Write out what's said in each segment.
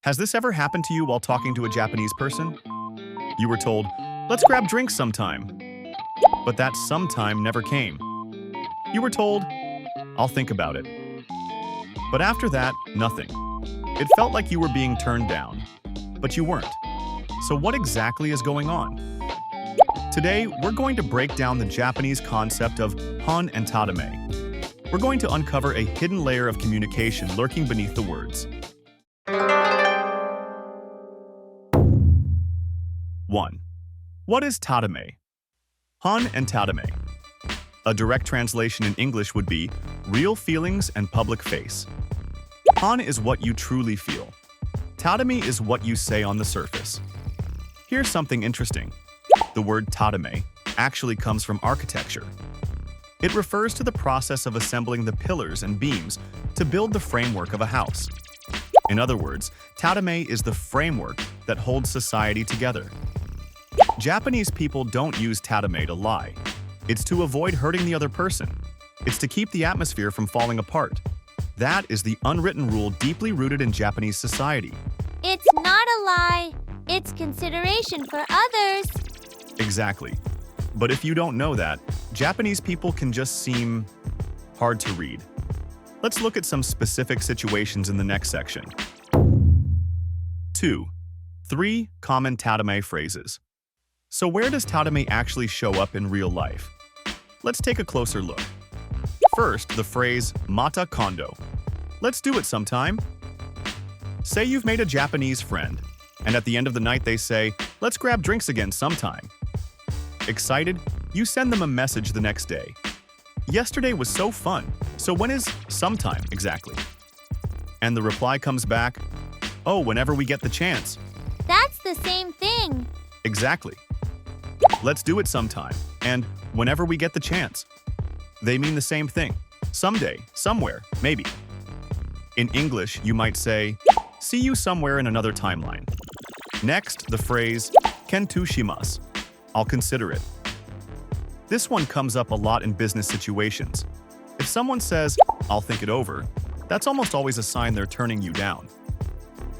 Has this ever happened to you while talking to a Japanese person? You were told, let's grab drinks sometime. But that sometime never came. You were told, I'll think about it. But after that, nothing. It felt like you were being turned down, but you weren't. So what exactly is going on? Today, we're going to break down the Japanese concept of Honne and Tatemae. We're going to uncover a hidden layer of communication lurking beneath the words. 1. What is Tatemae? Honne and Tatemae. A direct translation in English would be real feelings and public face. Honne is what you truly feel. Tatemae is what you say on the surface. Here's something interesting. The word tatemae actually comes from architecture. It refers to the process of assembling the pillars and beams to build the framework of a house. In other words, tatemae is the framework that holds society together. Japanese people don't use tatemae to lie. It's to avoid hurting the other person. It's to keep the atmosphere from falling apart. That is the unwritten rule deeply rooted in Japanese society. It's not a lie. It's consideration for others. Exactly. But if you don't know that, Japanese people can just seem hard to read. Let's look at some specific situations in the next section. 2. 3 common tatemae phrases. So where does tatemae actually show up in real life? Let's take a closer look. First, the phrase mata kondo. Let's do it sometime. Say you've made a Japanese friend, and at the end of the night they say, let's grab drinks again sometime. Excited, you send them a message the next day. Yesterday was so fun, so when is sometime exactly? And the reply comes back, oh, whenever we get the chance. That's the same thing. Exactly. Let's do it sometime, and whenever we get the chance. They mean the same thing. Someday, somewhere, maybe. In English, you might say, see you somewhere in another timeline. Next, the phrase, kentou shimasu. I'll consider it. This one comes up a lot in business situations. If someone says, I'll think it over, that's almost always a sign they're turning you down.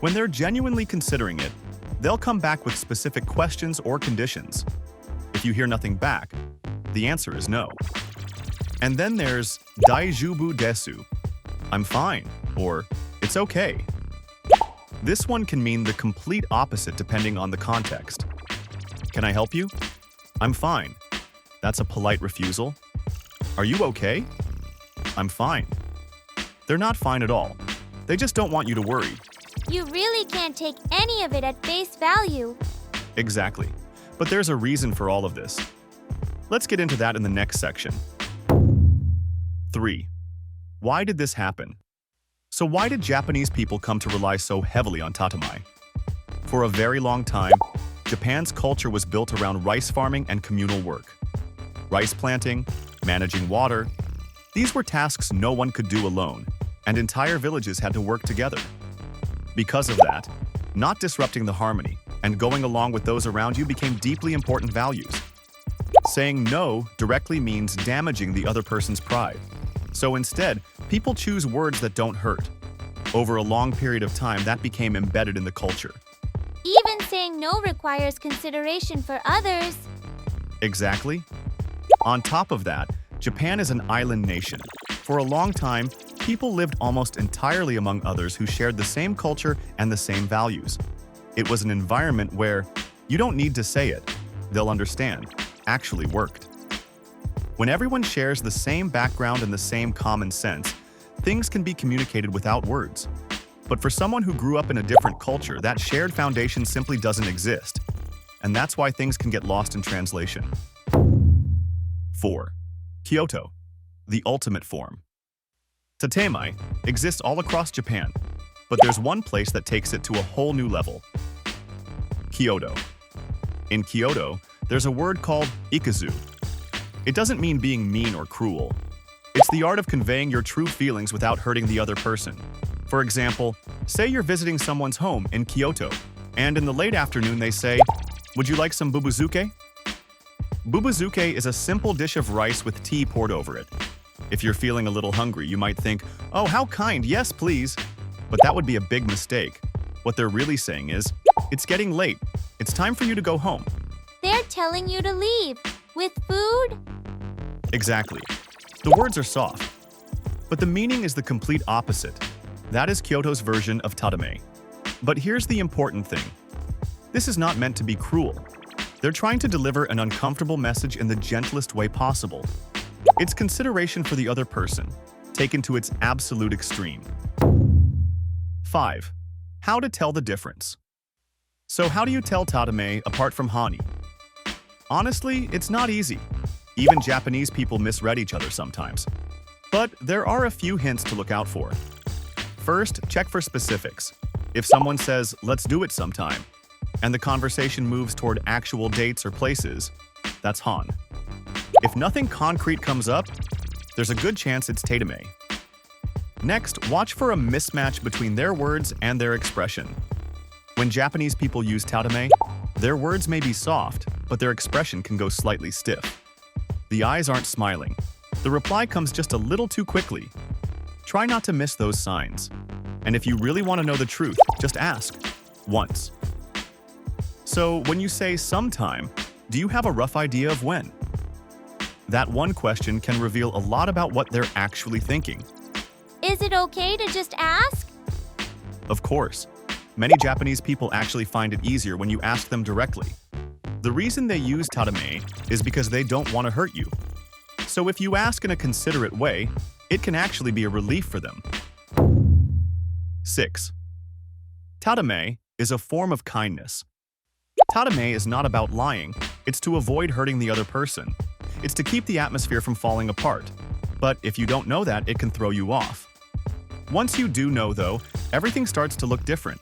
When they're genuinely considering it, they'll come back with specific questions or conditions. If you hear nothing back, the answer is no. And then there's daijoubu desu, I'm fine, or it's okay. This one can mean the complete opposite depending on the context. Can I help you? I'm fine. That's a polite refusal. Are you okay? I'm fine. They're not fine at all. They just don't want you to worry. You really can't take any of it at face value. Exactly. But there's a reason for all of this. Let's get into that in the next section. 3. Why did this happen? So why did Japanese people come to rely so heavily on tatemae? For a very long time, Japan's culture was built around rice farming and communal work. Rice planting, managing water, these were tasks no one could do alone, and entire villages had to work together. Because of that, not disrupting the harmony and going along with those around you became deeply important values. Saying no directly means damaging the other person's pride. So instead, people choose words that don't hurt. Over a long period of time, that became embedded in the culture. Even saying no requires consideration for others. Exactly. On top of that, Japan is an island nation. For a long time, people lived almost entirely among others who shared the same culture and the same values. It was an environment where, you don't need to say it, they'll understand, actually worked. When everyone shares the same background and the same common sense, things can be communicated without words. But for someone who grew up in a different culture, that shared foundation simply doesn't exist. And that's why things can get lost in translation. 4. Kyoto, the ultimate form. Tatemae exists all across Japan, but there's one place that takes it to a whole new level. Kyoto. In Kyoto, there's a word called ikazu. It doesn't mean being mean or cruel. It's the art of conveying your true feelings without hurting the other person. For example, say you're visiting someone's home in Kyoto, and in the late afternoon they say, would you like some bubuzuke? Bubuzuke is a simple dish of rice with tea poured over it. If you're feeling a little hungry, you might think, oh, how kind, yes, please. But that would be a big mistake. What they're really saying is, it's getting late. It's time for you to go home. They're telling you to leave. With food? Exactly. The words are soft, but the meaning is the complete opposite. That is Kyoto's version of tatemae. But here's the important thing. This is not meant to be cruel. They're trying to deliver an uncomfortable message in the gentlest way possible. It's consideration for the other person, taken to its absolute extreme. 5. How to tell the difference. So how do you tell tatemae apart from honne? Honestly, it's not easy. Even Japanese people misread each other sometimes. But there are a few hints to look out for. First, check for specifics. If someone says, "let's do it sometime," and the conversation moves toward actual dates or places, that's honne. If nothing concrete comes up, there's a good chance it's tatemae. Next, watch for a mismatch between their words and their expression. When Japanese people use tatemae, their words may be soft, but their expression can go slightly stiff. The eyes aren't smiling. The reply comes just a little too quickly. Try not to miss those signs. And if you really want to know the truth, just ask. Once. So when you say sometime, do you have a rough idea of when? That one question can reveal a lot about what they're actually thinking. Is it okay to just ask? Of course. Many Japanese people actually find it easier when you ask them directly. The reason they use tatemae is because they don't want to hurt you. So if you ask in a considerate way, it can actually be a relief for them. 6. Tatemae is a form of kindness. Tatemae is not about lying, it's to avoid hurting the other person. It's to keep the atmosphere from falling apart. But if you don't know that, it can throw you off. Once you do know, though, everything starts to look different.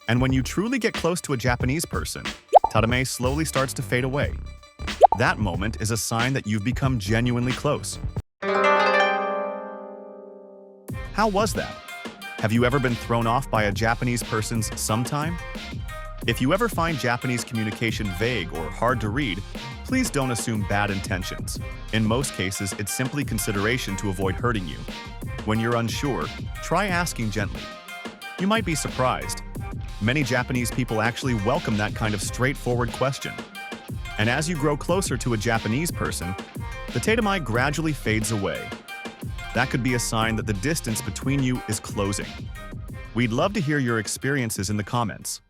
And when you truly get close to a Japanese person, tatemae slowly starts to fade away. That moment is a sign that you've become genuinely close. How was that? Have you ever been thrown off by a Japanese person's sometime? If you ever find Japanese communication vague or hard to read, please don't assume bad intentions. In most cases, it's simply consideration to avoid hurting you. When you're unsure, try asking gently. You might be surprised. Many Japanese people actually welcome that kind of straightforward question. And as you grow closer to a Japanese person, the tatemae gradually fades away. That could be a sign that the distance between you is closing. We'd love to hear your experiences in the comments.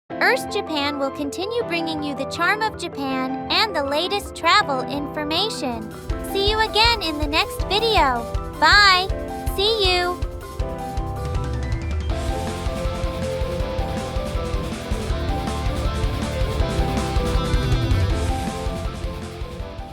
Earth Japan will continue bringing you the charm of Japan and the latest travel information. See you again in the next video. Bye! See you!